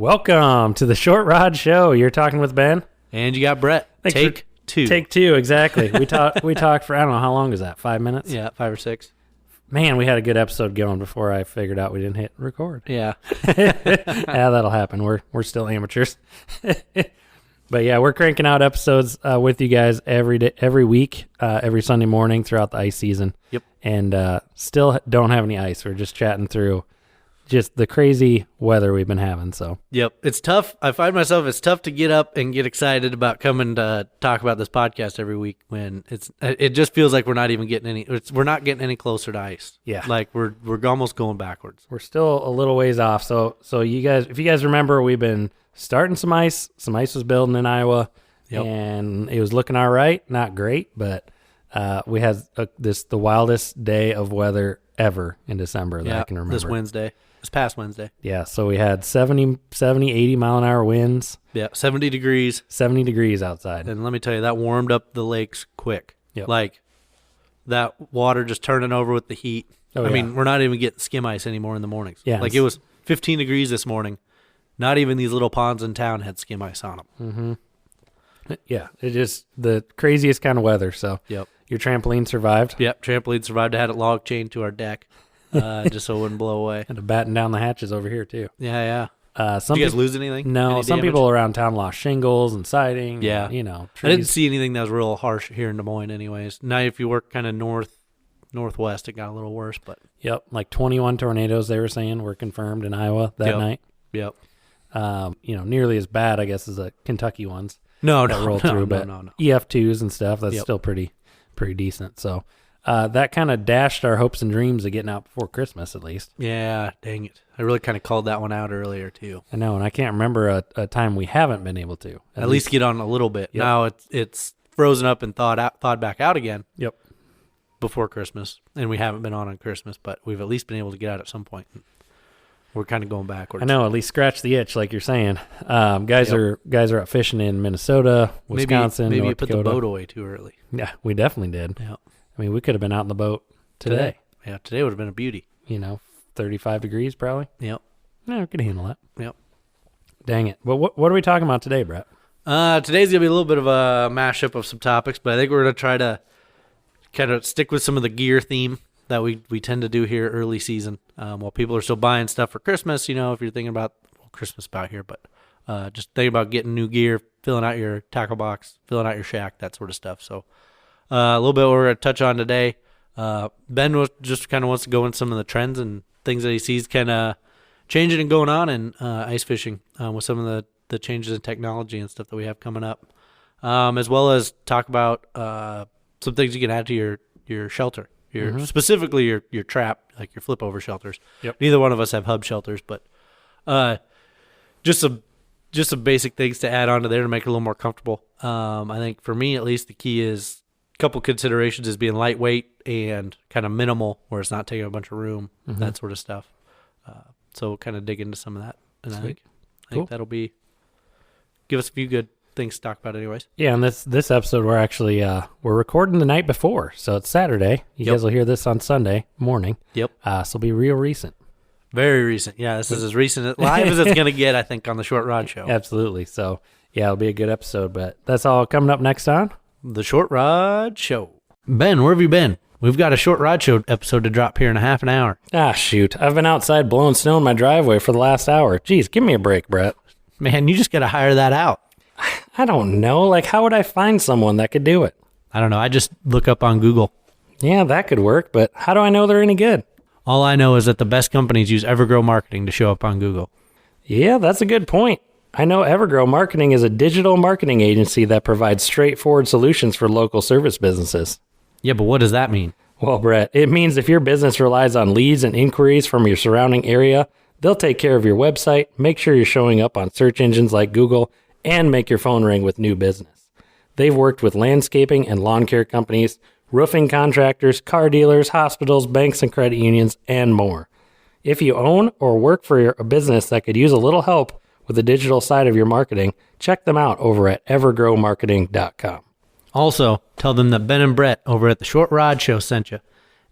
Welcome to the Short Rod Show. You're talking with Ben. And you got Brett. Take two. Take two, exactly. We talked for, I don't know, how long was that? 5 minutes? Yeah, 5 or 6. Man, we had a good episode going before I figured out we didn't hit record. Yeah. Yeah, that'll happen. We're still amateurs. But yeah, we're cranking out episodes with you guys every week, every Sunday morning throughout the ice season. Yep. And still don't have any ice. We're just chatting through just the crazy weather we've been having. So Yep. It's tough. I find myself, it's tough to get up and get excited about coming to talk about this podcast every week when it just feels like we're not even getting we're not getting any closer to ice. Yeah. Like we're almost going backwards. we're still a little ways off. So you guys, if you guys remember, we've been starting some ice. Some ice was building in Iowa. Yep. And it was looking all right. Not great, but we had the wildest day of weather ever in December that I can remember. This past Wednesday. Yeah, so we had 70, 80 mile an hour winds. Yeah, 70 degrees. 70 degrees outside. And let me tell you, that warmed up the lakes quick. Yep. Like that water just turning over with the heat. Oh, I mean, we're not even getting skim ice anymore in the mornings. Yeah, like it was 15 degrees this morning. Not even these little ponds in town had skim ice on them. Mm-hmm. Yeah, it just the craziest kind of weather. So Yep. Your trampoline survived. Yep, trampoline survived. I had it log chained to our deck just so it wouldn't blow away. Had to batten down the hatches over here too. Yeah. Some Did you guys lose anything? No, Any some damage? people around town lost shingles and siding. Yeah. And, trees. I didn't see anything that was real harsh here in Des Moines anyways. Now if you work kind of northwest, it got a little worse. But Yep, like 21 tornadoes they were saying were confirmed in Iowa that night. Yep. Nearly as bad, I guess, as the Kentucky ones. No. Rolled through, but no. EF2s and stuff, that's still pretty decent. So that kind of dashed our hopes and dreams of getting out before Christmas, at least. Yeah, dang it. I really kind of called that one out earlier, too. I know, and I can't remember a time we haven't been able to. At least get on a little bit. Yep. Now it's frozen up and thawed back out again. Yep. Before Christmas, and we haven't been on Christmas, but we've at least been able to get out at some point. We're kind of going backwards. I know, at least scratch the itch, like you're saying. Guys are out fishing in Minnesota, Wisconsin, maybe North you put Dakota. the boat away too early. Yeah, we definitely did. Yeah. I mean, we could have been out in the boat today. Yeah, today would have been a beauty. 35 degrees probably. Yep. Yeah, we could handle that. Yep. Dang it. But what are we talking about today, Brett? Today's going to be a little bit of a mashup of some topics, but I think we're going to try to kind of stick with some of the gear theme that we tend to do here early season. While people are still buying stuff for Christmas, if you're thinking about Christmas about here, but just think about getting new gear, filling out your tackle box, filling out your shack, that sort of stuff. So a little bit we're going to touch on today. Ben just kind of wants to go in some of the trends and things that he sees kind of changing and going on in ice fishing with some of the changes in technology and stuff that we have coming up, as well as talk about some things you can add to your shelter, specifically your trap, like your flip over shelters. Yep. Neither one of us have hub shelters, but just some basic things to add onto there to make it a little more comfortable. I think for me at least the key is a couple considerations is being lightweight and kind of minimal, where it's not taking a bunch of room, that sort of stuff. So we'll kind of dig into some of that, and I think that'll give us a few good things to talk about anyways. Yeah, and this episode we're actually we're recording the night before, so it's Saturday. You guys will hear this on Sunday morning. Yep. So it'll be real recent. Very recent. Yeah, this is as recent live as it's going to get, I think, on the Short Rod Show. Absolutely. So yeah, it'll be a good episode, but that's all coming up next on the Short Rod Show. Ben, where have you been? We've got a Short Rod Show episode to drop here in a half an hour. Ah, shoot. I've been outside blowing snow in my driveway for the last hour. Jeez, give me a break, Brett. Man, you just got to hire that out. I don't know. Like, how would I find someone that could do it? I don't know. I just look up on Google. Yeah, that could work, but how do I know they're any good? All I know is that the best companies use Evergrow Marketing to show up on Google. Yeah, that's a good point. I know Evergrow Marketing is a digital marketing agency that provides straightforward solutions for local service businesses. Yeah, but what does that mean? Well, Brett, it means if your business relies on leads and inquiries from your surrounding area, they'll take care of your website, make sure you're showing up on search engines like Google, and make your phone ring with new business. They've worked with landscaping and lawn care companies, roofing contractors, car dealers, hospitals, banks and credit unions, and more. If you own or work for a business that could use a little help with the digital side of your marketing, check them out over at evergrowmarketing.com. Also, tell them that Ben and Brett over at the Short Rod Show sent you,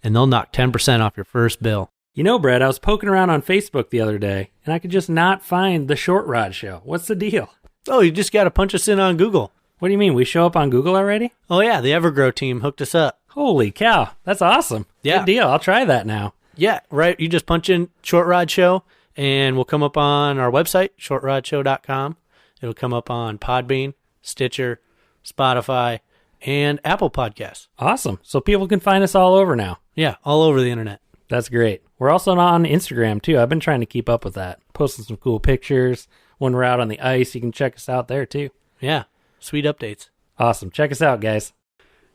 and they'll knock 10% off your first bill. You know, Brett, I was poking around on Facebook the other day, and I could just not find the Short Rod Show. What's the deal? Oh, you just got to punch us in on Google. What do you mean? We show up on Google already? Oh, yeah. The Evergrow team hooked us up. Holy cow. That's awesome. Yeah. Good deal. I'll try that now. Yeah, right. You just punch in Short Rod Show, and we'll come up on our website, shortrodshow.com. It'll come up on Podbean, Stitcher, Spotify, and Apple Podcasts. Awesome. So people can find us all over now. Yeah, all over the internet. That's great. We're also on Instagram, too. I've been trying to keep up with that. Posting some cool pictures. When we're out on the ice, you can check us out there, too. Yeah, sweet updates. Awesome. Check us out, guys.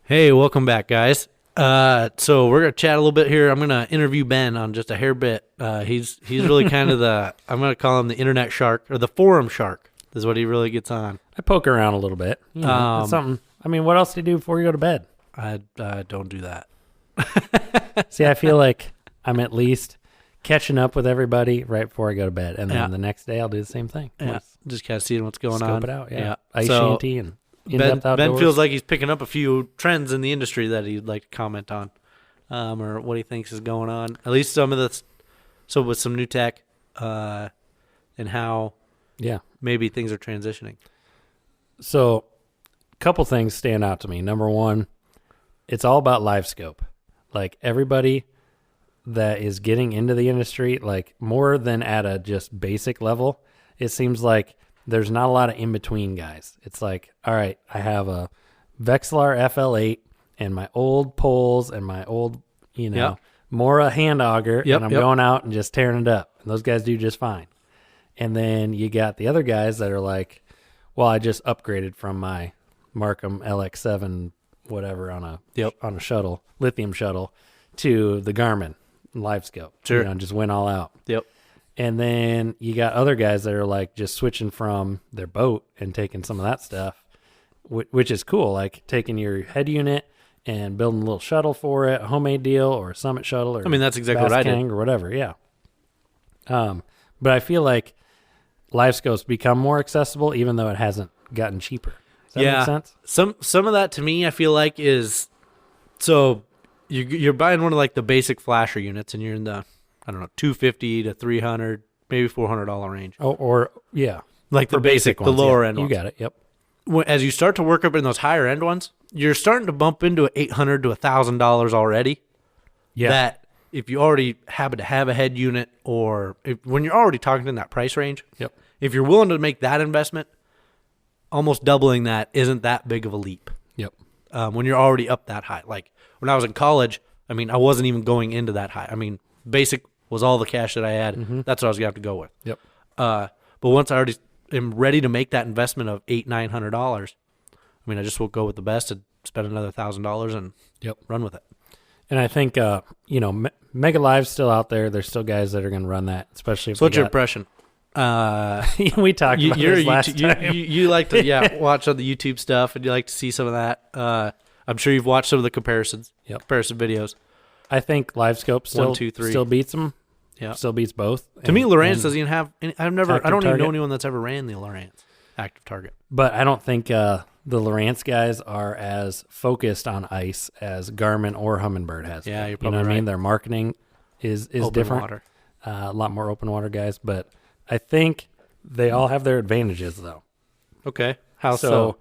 Hey, welcome back, guys. So we're going to chat a little bit here. I'm going to interview Ben on just a hair bit. He's really kind of I'm going to call him the internet shark, or the forum shark, is what he really gets on. I poke around a little bit. It's something. I mean, what else do you do before you go to bed? I don't do that. See, I feel like I'm at least catching up with everybody right before I go to bed. And then the next day I'll do the same thing. Yeah, just kind of seeing what's going on. Scope it out, yeah. Ice So, shanty and in-depth outdoors. Ben feels like he's picking up a few trends in the industry that he'd like to comment on, or what he thinks is going on. At least some of this, so with some new tech, and how maybe things are transitioning. So a couple things stand out to me. Number one, it's all about live scope. Like everybody that is getting into the industry, like more than at a just basic level, it seems like there's not a lot of in-between guys. It's like, all right, I have a Vexilar FL8 and my old poles and my old, Mora hand auger, and I'm going out and just tearing it up. And those guys do just fine. And then you got the other guys that are like, well, I just upgraded from my Markham LX7 whatever on a shuttle, lithium shuttle, to the Garmin live scope. Sure. Just went all out. Yep. And then you got other guys that are like just switching from their boat and taking some of that stuff, which is cool. Like taking your head unit and building a little shuttle for it, a homemade deal or a Summit shuttle, or that's exactly what I did, or whatever. Yeah. But I feel like live scopes become more accessible, even though it hasn't gotten cheaper. Does that make sense? Some of that to me, I feel like is, so you're buying one of like the basic flasher units, and you're in the, I don't know, $250 to $300, maybe $400 range. Oh, or yeah, like the basic ones, the lower end ones. You got it. Yep. As you start to work up in those higher end ones, you're starting to bump into $800 to $1,000 already. Yeah. That if you already happen to have a head unit, or when you're already talking in that price range, if you're willing to make that investment, almost doubling that isn't that big of a leap. Yep. When you're already up that high. Like when I was in college, I wasn't even going into that high. Basic was all the cash that I had. Mm-hmm. That's what I was going to have to go with. Yep. But once I already am ready to make that investment of $800-900, I just will go with the best and spend another $1,000 and run with it. And I think, Mega Live's still out there. There's still guys that are going to run that, especially if So what's your impression? We talked about this last time. You like to watch on the YouTube stuff, and you like to see some of that. I'm sure you've watched some of the comparison videos. I think LiveScope still beats them. Yeah, still beats both. To me, Lowrance doesn't even have any, I don't even know anyone that's ever ran the Lowrance active target. But I don't think the Lowrance guys are as focused on ice as Garmin or Humminbird has. Yeah, you're probably you know what right. I mean? Their marketing is open different. Water. A lot more open water guys, but I think they all have their advantages, though. Okay. How so?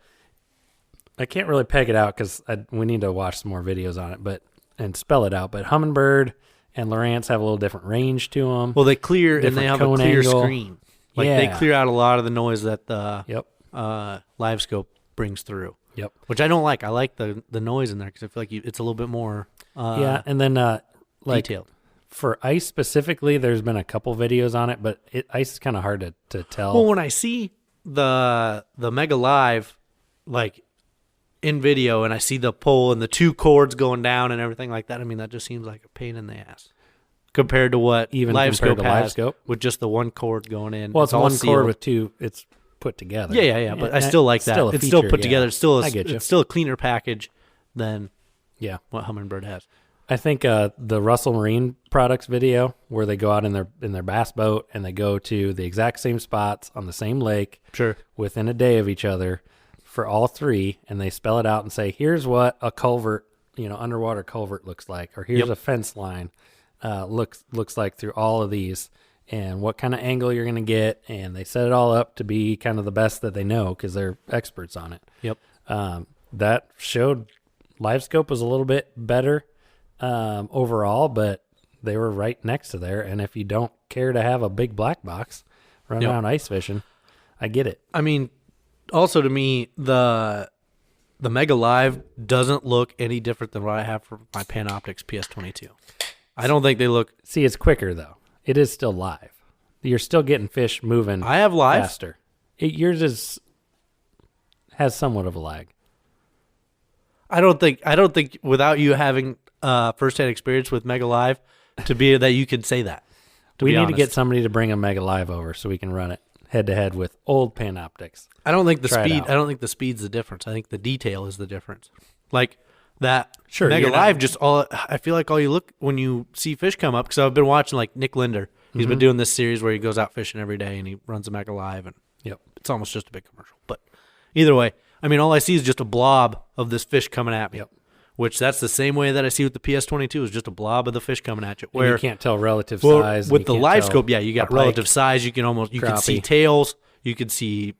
I can't really peg it out because we need to watch some more videos on it, and spell it out. But Humminbird and Lowrance have a little different range to them. Well, they clear and they have a clear angle. screen. Like they clear out a lot of the noise that the LiveScope brings through. Yep. Which I don't like. I like the noise in there because I feel like it's a little bit more and then detailed. For ice specifically, there's been a couple videos on it, but ice is kind of hard to tell. Well, when I see the Mega Live, like in video, and I see the pole and the two cords going down and everything like that, that just seems like a pain in the ass compared to what even LiveScope has LiveScope? With just the one cord going in. Well, it's one cord with two. It's put together. Yeah. But I still like that. It's still put together. It's still it's still a cleaner package than what Humminbird has. I think the Russell Marine Products video where they go out in their bass boat and they go to the exact same spots on the same lake, within a day of each other for all three, and they spell it out and say, here's what a culvert, underwater culvert looks like, or here's a fence line. looks like through all of these, and what kind of angle you're going to get, and they set it all up to be kind of the best that they know because they're experts on it. Yep. That showed LiveScope was a little bit better overall, but they were right next to there. And if you don't care to have a big black box run around ice fishing, I get it. I mean, also to me, the Mega Live doesn't look any different than what I have for my Panoptix PS22. I don't think they look... See, it's quicker, though. It is still live. You're still getting fish moving I have live. faster. Yours has somewhat of a lag. I don't think without you having first-hand experience with Mega Live to be that you can say that. We need to get somebody to bring a Mega Live over so we can run it head-to-head with old Panoptix. I don't think the speed's the difference. I think the detail is the difference. Like that Mega Live, I feel like all you look when you see fish come up, because I've been watching like Nick Linder. He's been doing this series where he goes out fishing every day and he runs a Mega Live, and it's almost just a big commercial. But either way, I mean, all I see is just a blob of this fish coming at me. Yep. Which that's the same way that I see with the PS22 is just a blob of the fish coming at you. Where you can't tell relative size. With the LiveScope, you got relative size. You can see tails. You can see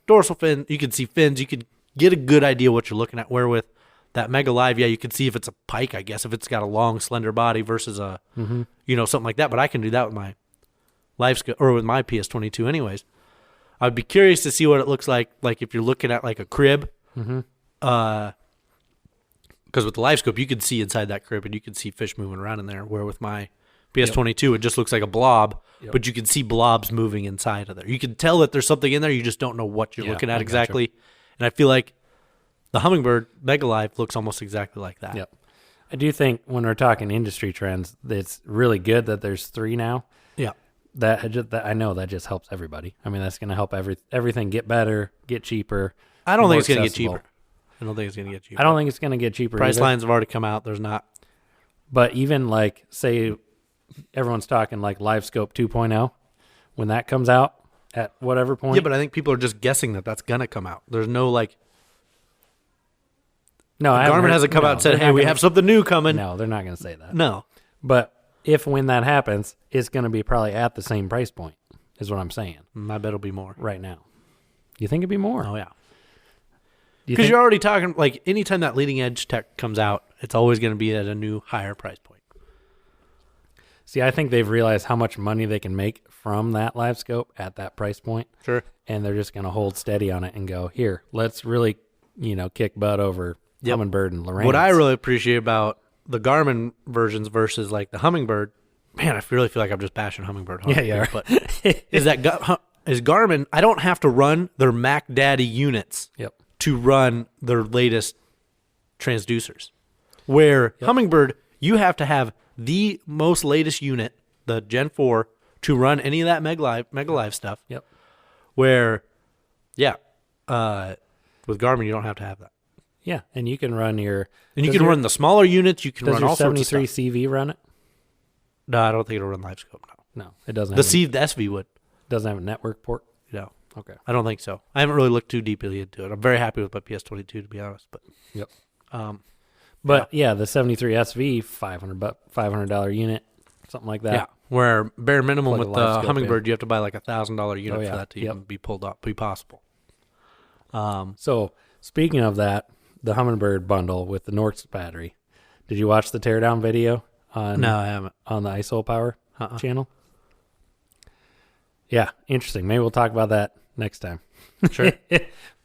dorsal fin. You can see fins. You can get a good idea what you're looking at. Where with that Mega Live, you can see if it's a pike, I guess, if it's got a long, slender body versus a, something like that. But I can do that with my LiveScope or with my PS22 anyways. I'd be curious to see what it looks like if you're looking at like a crib. Because with the LiveScope, you can see inside that crib and you can see fish moving around in there. Where with my PS22, it just looks like a blob, but you can see blobs moving inside of there. You can tell that there's something in there. You just don't know what you're looking at exactly. Gotcha. And I feel like the Humminbird Mega Live looks almost exactly like that. Yep. I do think when we're talking industry trends, it's really good that there's 3 now. Yeah. That I know that just helps everybody. I mean, that's going to help everything get better, get cheaper. I don't think it's going to get cheaper. I don't think it's going to get cheaper. I don't think it's going to get cheaper. Price lines have already come out. There's not. But even like, say, everyone's talking like LiveScope 2.0, when that comes out at whatever point. Yeah, but I think people are just guessing that that's going to come out. There's no like. No, Garmin hasn't come out and said, "Hey, we have something new coming." No, they're not going to say that. No. But when that happens, it's going to be probably at the same price point, is what I'm saying. I bet it'll be more right now. You think it'd be more? Oh yeah. Because you're already talking, like, anytime that leading edge tech comes out, it's always going to be at a new, higher price point. See, I think they've realized how much money they can make from that LiveScope at that price point. Sure. And they're just going to hold steady on it and go, here, let's really, kick butt over Humminbird and Lowrance. What I really appreciate about the Garmin versions versus, like, the Humminbird, man, I really feel like I'm just bashing Humminbird hard. Yeah, but is Garmin, I don't have to run their Mac Daddy units. Yep. To run their latest transducers. Where Humminbird, you have to have the most latest unit, the Gen 4, to run any of that Mega Live stuff. Yep. Where, with Garmin, you don't have to have that. Yeah, and you can run run the smaller units. You can run all sorts of stuff. Does your 73 CV run it? No, I don't think it'll run LiveScope. No, it doesn't. The SV would. Doesn't have a network port? No. Okay. I don't think so. I haven't really looked too deeply into it. I'm very happy with my PS22, to be honest. But yep. The 73 SV, $500 unit, something like that. Yeah. Where bare minimum with the Humminbird, you have to buy like $1,000 unit for that to even be pulled up, be possible. So speaking of that, the Humminbird bundle with the Norx battery. Did you watch the teardown video on? No, I haven't. On the ISO Power channel. Yeah, interesting. Maybe we'll talk about that next time. Sure.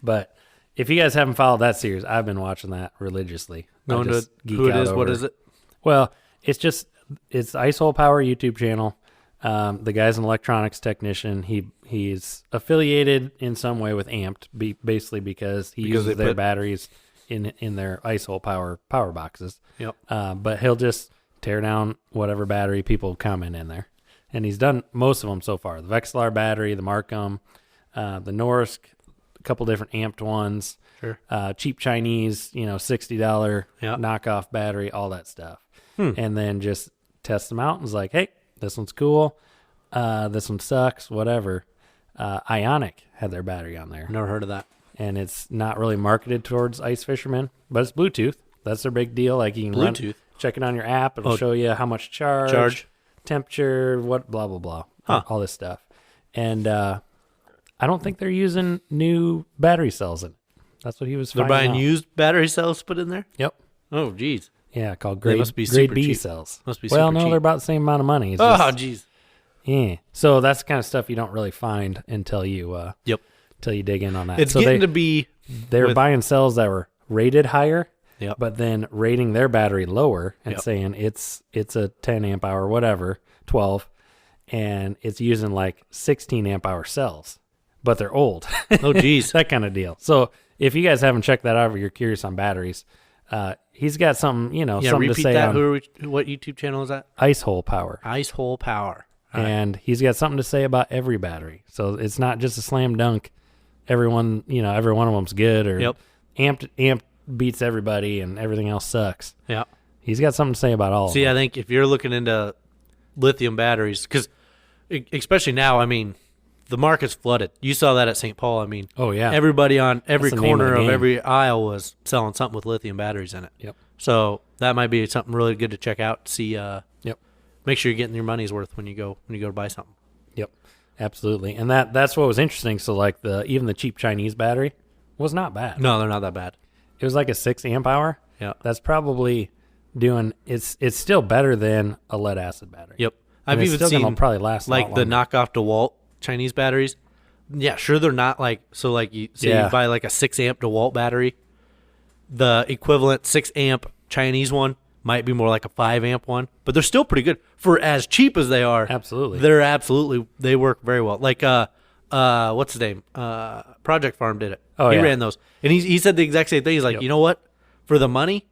But if you guys haven't followed that series, I've been watching that religiously. Going to who it is, what is it? Well, it's ISO Power YouTube channel. The guy's an electronics technician. He's affiliated in some way with Amped, basically because he uses their batteries in their ISO Power boxes. Yep. But he'll just tear down whatever battery people comment in there. And he's done most of them so far. The Vexilar battery, the Markham, the Norsk, a couple different amped ones. Sure. Cheap Chinese, $60 knockoff battery, all that stuff. And then just test them out and was like, hey, this one's cool. This one sucks, whatever. Ionic had their battery on there. Never heard of that. And it's not really marketed towards ice fishermen, but it's Bluetooth. That's their big deal. Like you can Bluetooth. Check it on your app. It'll show you how much charge, temperature, what, blah, blah, blah, all this stuff. And I don't think they're using new battery cells in it. That's what he was They're buying used battery cells put in there? Yep. Oh, geez. Yeah, called grade B cheap. cells. Must be well, super no, cheap. they're about the same amount of money. It's Jeez. Yeah. So that's the kind of stuff you don't really find until you until you dig in on that. It's so getting to be... They're buying cells that were rated higher, Yep. but then rating their battery lower and saying it's a 10 amp hour, whatever, 12, and it's using like 16 amp hour cells, but they're old. Oh, geez. That kind of deal. So if you guys haven't checked that out or you're curious on batteries, he's got something, something to say that. on What YouTube channel is that? Ice Hole Power. Ice Hole Power. And he's got something to say about every battery. So it's not just a slam dunk. Every one of them's good or amp beats everybody and everything else sucks. Yeah. He's got something to say about all of them. I think if you're looking into lithium batteries, because especially now, I mean, the market's flooded. You saw that at St. Paul. I mean, oh, yeah. Everybody on every That's the name corner of the of game. every aisle was selling something with lithium batteries in it. Yep. So that might be something really good to check out. See, Yep. Make sure you're getting your money's worth when you go to buy something. Yep. Absolutely. And that's what was interesting. So like even the cheap Chinese battery was not bad. No, they're not that bad. It was like a 6 amp hour. Yeah. That's probably it's still better than a lead acid battery. Yep. And I've it's even still gonna seen probably last a like lot the longer. knockoff DeWalt Chinese batteries. Yeah, sure they're not like so like you buy like a 6 amp DeWalt battery. The equivalent 6 amp Chinese one might be more like a 5 amp one, but they're still pretty good for as cheap as they are. Absolutely. They work very well. Like what's his name? Project Farm did it. Oh, he yeah. ran those. And he said the exact same thing. He's like, Yep. you know what? For the money,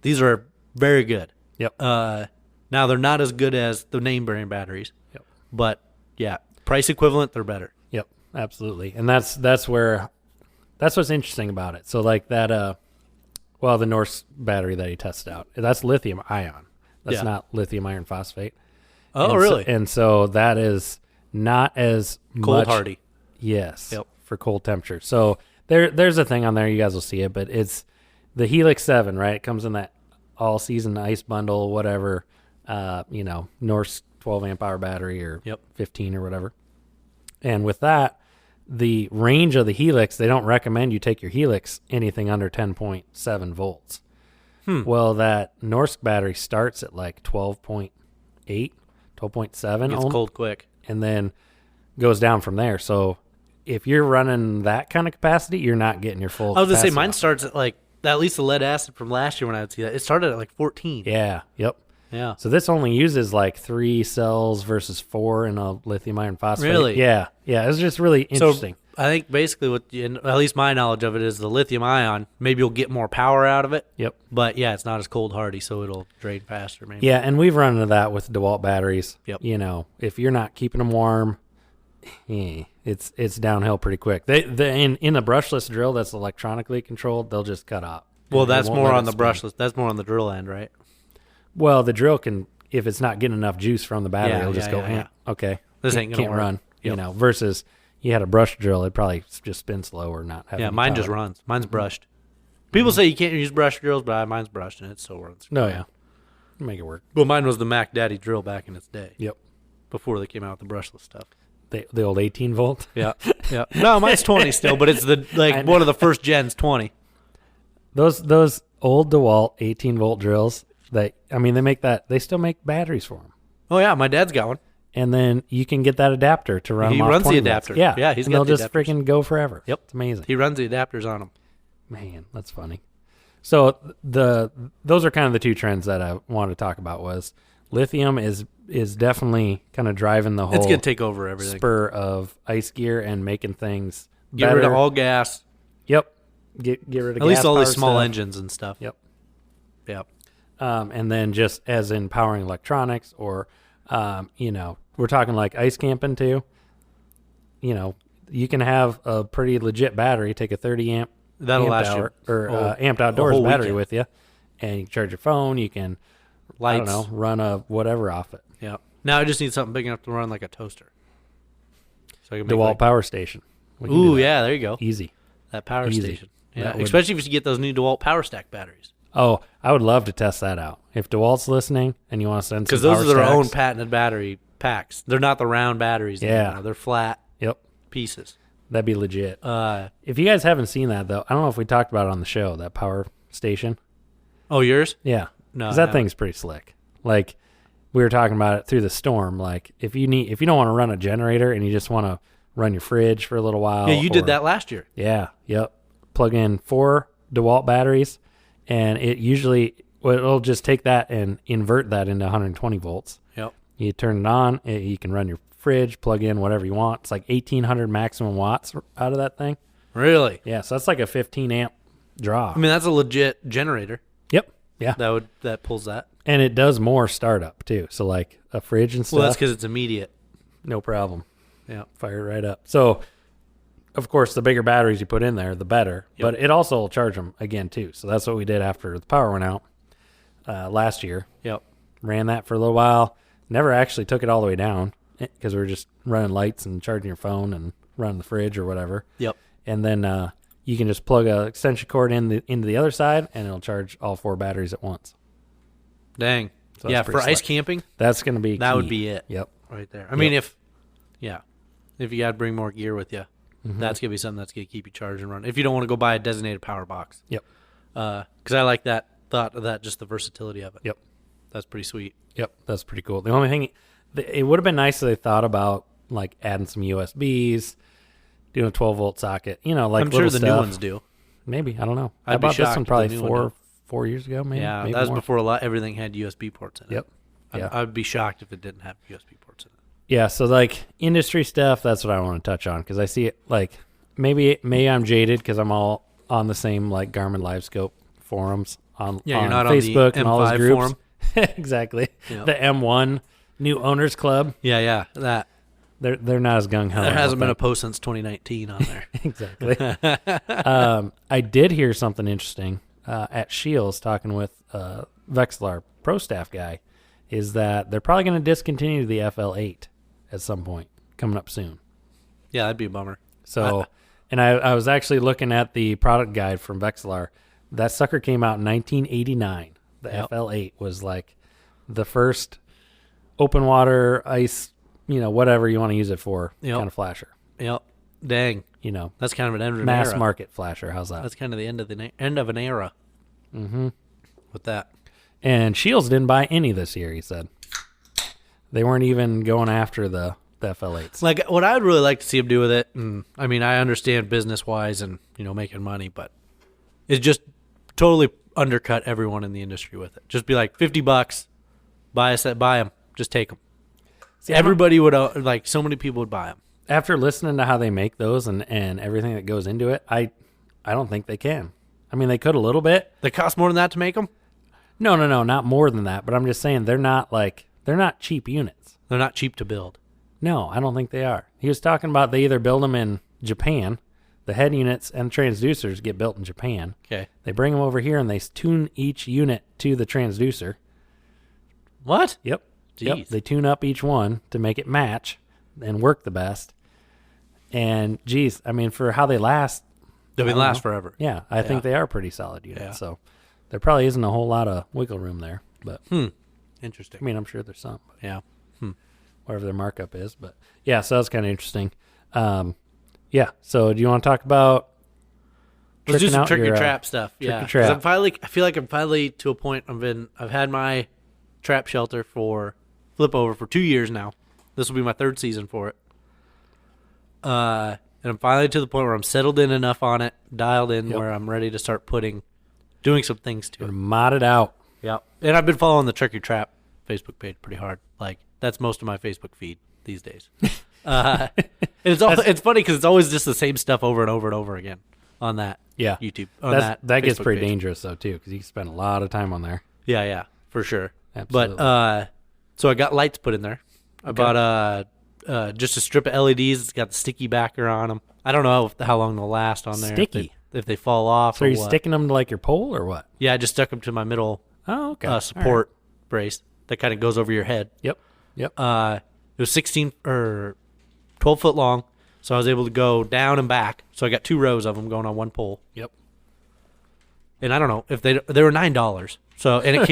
these are very good. Yep. Now they're not as good as the name brand batteries. Yep. But yeah, price equivalent, they're better. Yep, absolutely. And that's what's interesting about it. So like that the Norse battery that he tested out, that's lithium ion. That's not lithium iron phosphate. Oh, And really? And so that is not as Cold much, hardy. Yes. Yep. For cold temperature. So there's a thing on there, you guys will see it, but it's the Helix 7, right? It comes in that all season ice bundle, whatever, Norse 12 amp hour battery or 15 or whatever. And with that, the range of the Helix, they don't recommend you take your Helix anything under 10.7 volts. Well, that Norse battery starts at like 12.8, 12.7 Gets ohm, cold quick. and then goes down from there. So if you're running that kind of capacity, you're not getting your full I was going to say, capacity mine off. starts at like, at least the lead acid from last year when I would see that, it started at like 14. Yeah, yep. Yeah. So this only uses like 3 cells versus 4 in a lithium iron phosphate. Really? Yeah. It's just really interesting. So I think basically at least my knowledge of it is the lithium ion, maybe you'll get more power out of it. Yep. But yeah, it's not as cold hardy, so it'll drain faster maybe. Yeah, and we've run into that with DeWalt batteries. Yep. If you're not keeping them warm, it's downhill pretty quick. They in the brushless drill that's electronically controlled, they'll just cut off. Well, And they that's won't more let on it the spin. brushless. That's more on the drill end, right? Well, the drill can, if it's not getting enough juice from the battery, Yeah, it'll just yeah, go, yeah, okay, This ain't gonna can't work. run. Yep. Versus you had a brush drill, it'd probably just spin slow or not have. Yeah, any mine power. just runs. Mine's brushed. People say you can't use brush drills, but mine's brushed and it still runs. No, yeah, make it work. Well, mine was the Mac Daddy drill back in its day. Yep, Before they came out with the brushless stuff. the old 18 volt. Yeah, yeah. No, mine's 20 still, but it's one of the first gens 20. Those old DeWalt 18 volt drills. They still make batteries for them. Oh yeah, my dad's got one. And then you can get that adapter to run He them off runs the 20 volts. adapter. Yeah, Yeah, he's and got they'll the just adapters. freaking go forever. Yep. It's amazing. He runs the adapters on them. Man, that's funny. So those are kind of the two trends that I wanted to talk about. Was lithium is definitely kind of driving the whole It's gonna take over everything. spur of ice gear and making things Get better. rid of all gas. Yep. Get rid of At least all gas-powered these small stuff. engines and stuff. Yep. Yep. And then just as in powering electronics or, we're talking like ice camping too. You can have a pretty legit battery, take a 30 amp That'll amped last hour, you or a amped outdoors whole battery weekend. with you, and you can charge your phone. You can, Lights. I don't know, run a whatever off it. Yeah. Now I just need something big enough to run like a toaster. So I can DeWalt power station. We can do Ooh, that. yeah, there you go. Easy. That power Easy. station. Yeah, That would- especially if you get those new DeWalt Power Stack batteries. Oh, I would love to test that out. If DeWalt's listening and you want to send some Because those power are their stacks, own patented battery packs. They're not the round batteries Yeah. anymore. They're flat Yep, pieces. that'd be legit. If you guys haven't seen that, though, I don't know if we talked about it on the show, that power station. Oh, yours? Yeah. No, Because I that haven't. thing's pretty slick. Like, we were talking about it through the storm. Like, if you don't want to run a generator and you just want to run your fridge for a little while. Yeah, you did that last year. Yeah, yep. Plug in 4 DeWalt batteries, and it'll just take that and invert that into 120 volts. Yep. You turn it on, you can run your fridge, plug in whatever you want. It's like 1,800 maximum watts out of that thing. Really? Yeah, so that's like a 15 amp draw. I mean, that's a legit generator. Yep. Yeah. That pulls that. And it does more startup too. So like a fridge and stuff. Well, that's because it's immediate. No problem. Yeah. Fire it right up. So, of course, the bigger batteries you put in there, the better. Yep. But it also will charge them again too. So that's what we did after the power went out last year. Yep. Ran that for a little while. Never actually took it all the way down because we were just running lights and charging your phone and running the fridge or whatever. Yep. And then you can just plug a extension cord into the other side, and it'll charge all 4 batteries at once. Dang. So Yeah, that's for pretty ice slick. camping, That's going to be that key. would be it. Yep. Right there. I mean, if you got to bring more gear with you, that's going to be something that's going to keep you charged and running. If you don't want to go buy a designated power box. Yep. Because I like that thought of that, just the versatility of it. Yep. That's pretty sweet. Yep, that's pretty cool. The only thing, it would have been nice if they thought about like adding some USBs, doing a 12-volt socket. You know, like I'm sure little the stuff. new ones do. Maybe, I don't know. I'd I be bought this shocked one if probably the new one did. 4 years ago. Maybe. Yeah, maybe that was more. before everything had USB ports in it. Yep. Yeah. I would be shocked if it didn't have USB ports in it. Yeah, so like industry stuff, that's what I want to touch on because I see it like maybe I'm jaded because I'm all on the same like Garmin LiveScope forums on Yeah, you're on not Facebook on the and all those M5 groups. forum. Exactly. Yep. The M1 New Owners Club. Yeah, that. They're not as gung ho. There hasn't been a post since 2019 on there. Exactly. I did hear something interesting at Shields talking with Vexlar Pro Staff guy, is that they're probably going to discontinue the FL8 at some point coming up soon. Yeah, that'd be a bummer. So, and I was actually looking at the product guide from Vexlar. That sucker came out in 1989. The Yep. FL8 was like the first open water ice, whatever you want to use it for, Yep. kind of flasher. Yep. Dang. That's kind of an end of an Mass era. market flasher. How's that? That's kind of the end of an era. Mm-hmm. With that. And Shields didn't buy any this year, he said. They weren't even going after the FL8s. Like, what I'd really like to see them do with it, and I mean, I understand business-wise and, making money, but it's just totally undercut everyone in the industry with it. Just be like, $50, buy them, just take them. See, Everybody would, so many people would buy them. After listening to how they make those and everything that goes into it, I don't think they can. I mean, they could a little bit. They cost more than that to make them? No, not more than that. But I'm just saying they're not cheap units. They're not cheap to build. No, I don't think they are. He was talking about they either build them in Japan, the head units and transducers get built in Japan. Okay. They bring them over here and they tune each unit to the transducer. What? Yep. Jeez. Yep. They tune up each one to make it match and work the best. And geez, I mean, for how they last, They'll I don't last know. forever. Yeah, I think they are pretty solid units. Yeah. So there probably isn't a whole lot of wiggle room there. But Interesting. I mean, I'm sure there's some. But Yeah. whatever their markup is. But yeah, so that's kind of interesting. Yeah. So do you want to talk about Let's do tricking some out trick your, or trap stuff. Yeah. 'Cause trap. I feel like I'm finally to a point I've had my trap shelter for flip over for 2 years now. This will be my 3rd season for it. And I'm finally to the point where I'm settled in enough on it, dialed in, where I'm ready to start doing some things to it. mod it out. Yep. And I've been following the Trick or Trap Facebook page pretty hard. Like, that's most of my Facebook feed these days. And it's funny because it's always just the same stuff over and over and over again on that Yeah. YouTube. On That gets Facebook pretty page. dangerous though too, because you can spend a lot of time on there. Yeah, for sure. Absolutely. But so I got lights put in there. I bought just a strip of LEDs. It's got the sticky backer on them. I don't know how long they'll last on there. Sticky? If they fall off. So or are you what. sticking them to like your pole or what? Yeah, I just stuck them to my middle Oh, okay. support brace that kind of goes over your head. Yep. It was 16 or 12 foot long, so I was able to go down and back. So I got 2 rows of them going on one pole. Yep. and I don't know if they were $9. So and it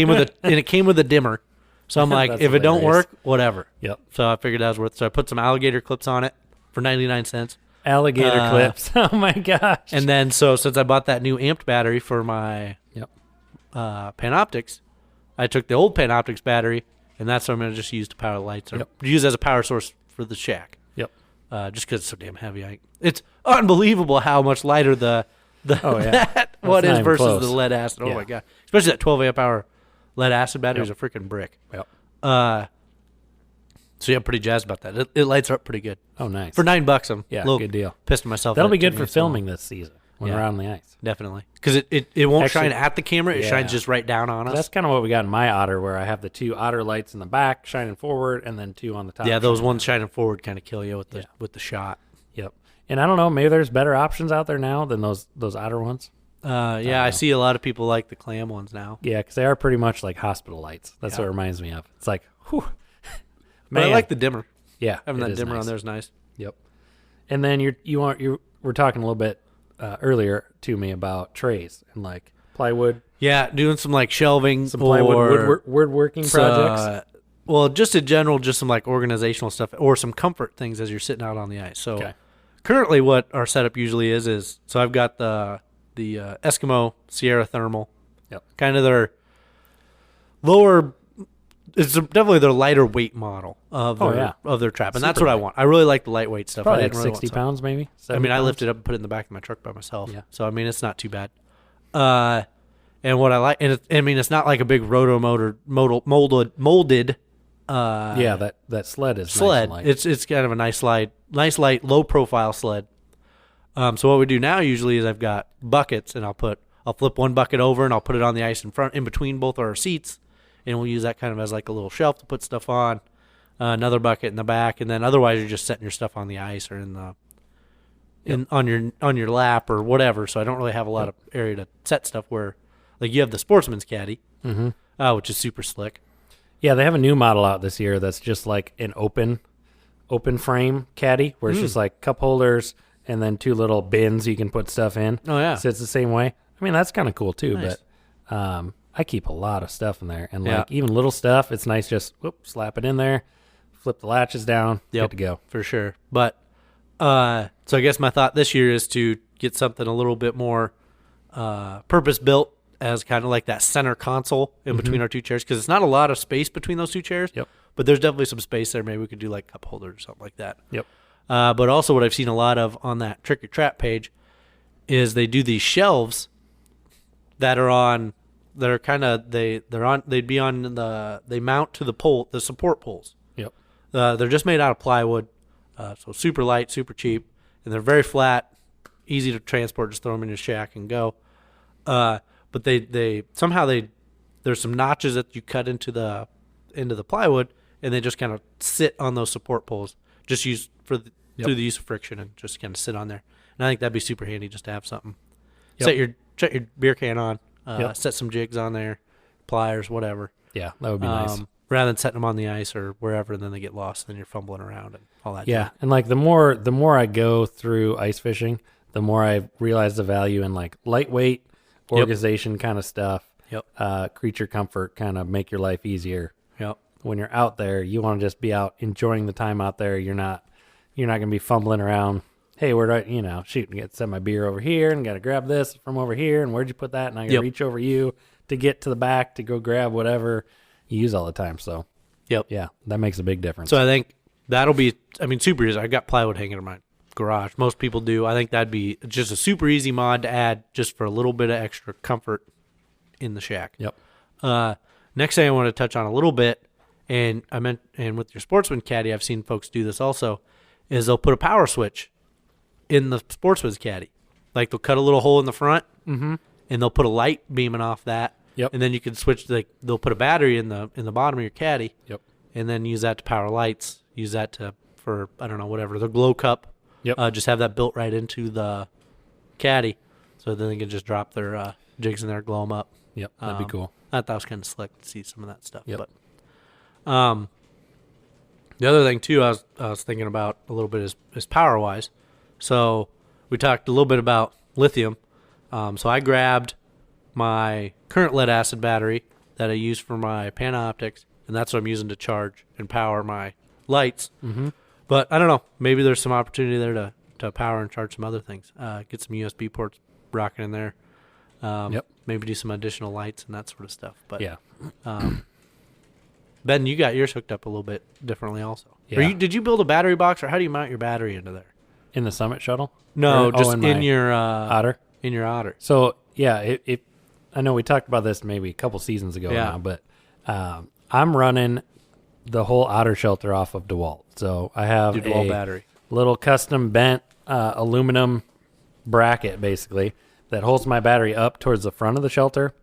came with a dimmer. So I'm like, That's if it don't hilarious. work, whatever. Yep. So I figured that was worth it. So I put some alligator clips on it for 99 cents. Alligator clips. Oh my gosh. And then so since I bought that new amped battery for my Panoptics, I took the old Panoptics battery, and that's what I'm going to just use to power the lights or use as a power source for the shack. Yep. Just because it's so damn heavy. It's unbelievable how much lighter the that what is versus close. the lead acid. Oh Yeah. my god! Especially that 12 amp hour lead acid battery is a freaking brick. Yep. So yeah, I'm pretty jazzed about that. It lights up pretty good. Oh, nice. For $9, I'm Yeah, a little good deal. pissed at myself. That'll that be it good took for me so long. filming this season when Yeah. we're on the ice. Definitely, because it won't Actually, shine at the camera. It yeah. shines just right down on us. That's kind of what we got in my Otter, where I have the 2 Otter lights in the back shining forward, and then 2 on the top. Yeah, those shining ones shining forward kind of kill you with the shot. Yep. And I don't know, maybe there's better options out there now than those Otter ones. I see a lot of people like the clam ones now. Yeah, because they are pretty much like hospital lights. That's what it reminds me of. It's like, whew. But I Man. like the dimmer. Yeah, Having it that is dimmer nice. on there is nice. Yep. And then we're talking a little bit earlier to me about trays and like plywood, Yeah, doing some like shelving, some plywood woodworking projects. Well, just in general, just some like organizational stuff or some comfort things as you're sitting out on the ice. So currently, what our setup usually is so I've got the Eskimo Sierra Thermal. Yep. Kind of their lower. It's definitely their lighter weight model of their trap, and that's Super what I light. want. I really like the lightweight stuff. Probably I like didn't really 60 want pounds, maybe. I 70 mean, I pounds? lifted up and put it in the back of my truck by myself. Yeah. So I mean, it's not too bad. And what I like, and it's not like a big roto motor molded. Yeah, that sled is Sled. Nice and light. It's kind of a nice light, low profile sled. So what we do now usually is I've got buckets, and I'll flip one bucket over, and I'll put it on the ice in between both our seats, and we'll use that kind of as like a little shelf to put stuff on. Another bucket in the back, and then otherwise you're just setting your stuff on the ice or on your lap or whatever. So I don't really have a lot of area to set stuff where, like, you have the Sportsman's Caddy, which is super slick. Yeah, they have a new model out this year that's just like an open frame caddy where it's just like cup holders and then 2 little bins you can put stuff in. Oh yeah, So it's the same way. I mean, that's kind of cool too, Nice. but I keep a lot of stuff in there. And like even little stuff, it's nice just slap it in there, flip the latches down, good to go. for sure. But so I guess my thought this year is to get something a little bit more purpose built as kind of like that center console in between our 2 chairs, because it's not a lot of space between those 2 chairs. Yep. But there's definitely some space there. Maybe we could do like cup holders or something like that. Yep. But also what I've seen a lot of on that Trick or Trap page is they do these shelves that are on. They're kind of they mount to the support poles. Yep. They're just made out of plywood, so super light, super cheap, and they're very flat, easy to transport. Just throw them in your shack and go. But they somehow there's some notches that you cut into the plywood, and they just kind of sit on those support poles. Just use through the use of friction, and just kind of sit on there. And I think that'd be super handy just to have something. Set your beer can on. Set some jigs on there, pliers, whatever. Yeah, that would be nice. Rather than setting them on the ice or wherever, and then they get lost, and then you're fumbling around and all that. Yeah, junk. and like the more I go through ice fishing, the more I realize the value in like lightweight organization kind of stuff. Yep. Creature comfort kind of make your life easier. Yep. When you're out there, you want to just be out enjoying the time out there. You're not going to be fumbling around. Hey, where do I, shoot, get set my beer over here and got to grab this from over here. And where'd you put that? And I got to reach over you to get to the back to go grab whatever you use all the time. So, yeah, that makes a big difference. So I think that'll be, super easy. I got plywood hanging in my garage. Most people do. I think that'd be just a super easy mod to add just for a little bit of extra comfort in the shack. Yep. Next thing I want to touch on a little bit, and with your Sportsman Caddy, I've seen folks do this also, is they'll put a power switch in the Sportsman's Caddy. Like they'll cut a little hole in the front, and they'll put a light beaming off that. Yep. And then you can switch. They'll put a battery in the bottom of your caddy. Yep. And then use that to power lights. Use that for I don't know, whatever, the glow cup. Yep. Just have that built right into the caddy, so then they can just drop their jigs in there, glow them up. Yep. That'd be cool. I thought that was kind of slick to see some of that stuff. Yep. But the other thing too, I was thinking about a little bit is power wise. So we talked a little bit about lithium. So I grabbed my current lead acid battery that I use for my Panoptics, and that's what I'm using to charge and power my lights. Mm-hmm. But I don't know. Maybe there's some opportunity there to power and charge some other things. Get some USB ports rocking in there. Maybe do some additional lights and that sort of stuff. But Yeah. Ben, you got yours hooked up a little bit differently also. Yeah. Did you build a battery box, or how do you mount your battery into there? In the Summit Shuttle? No, Or- just in in my your Otter. In your Otter. So, yeah, I know we talked about this maybe a couple seasons ago Yeah. now, but I'm running the whole Otter shelter off of DeWalt. So I have Your DeWalt a battery. little custom bent aluminum bracket, basically, that holds my battery up towards the front of the shelter.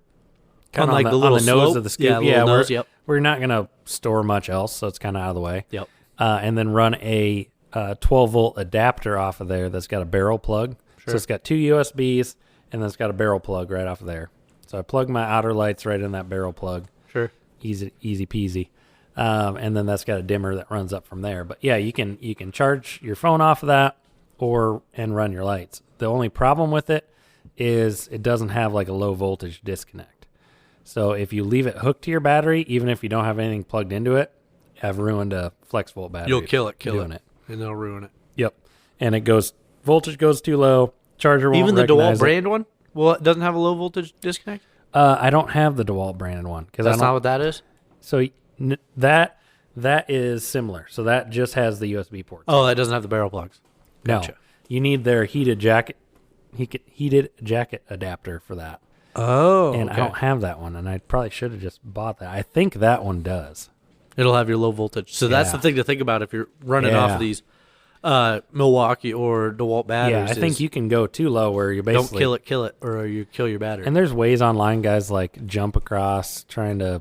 On Kind like of the on little the nose slope? of the scoop. Yeah, little nose, we're, yep. we're not going to store much else, so it's kind of out of the way. Yep. And then run a 12-volt adapter off of there that's got a barrel plug. Sure. So it's got two USBs, and then it's got a barrel plug right off of there. So I plug my outer lights right in that barrel plug. Sure. Easy peasy. And then that's got a dimmer that runs up from there. But yeah, you can charge your phone off of that and run your lights. The only problem with it is it doesn't have like a low voltage disconnect. So if you leave it hooked to your battery, even if you don't have anything plugged into it, I've ruined a flex volt battery. You'll kill it, doing it. and they'll ruin it. Yep. And voltage goes too low. Charger won't Even the recognize DeWalt brand one? Well, it doesn't have a low voltage disconnect? I don't have the DeWalt branded one because That's not what that is? So that is similar. So that just has the USB ports. Oh, that doesn't have the barrel plugs. Gotcha. No, you need their heated jacket adapter for that. Oh, And I don't have that one, and I probably should have just bought that. I think that one does. It'll have your low voltage. So that's the Yeah. thing to think about if you're running off Yeah. of these Milwaukee or DeWalt batteries. Yeah, I think you can go too low where you're don't basically kill it, or you kill your battery. And there's ways online, guys, like jump across, trying to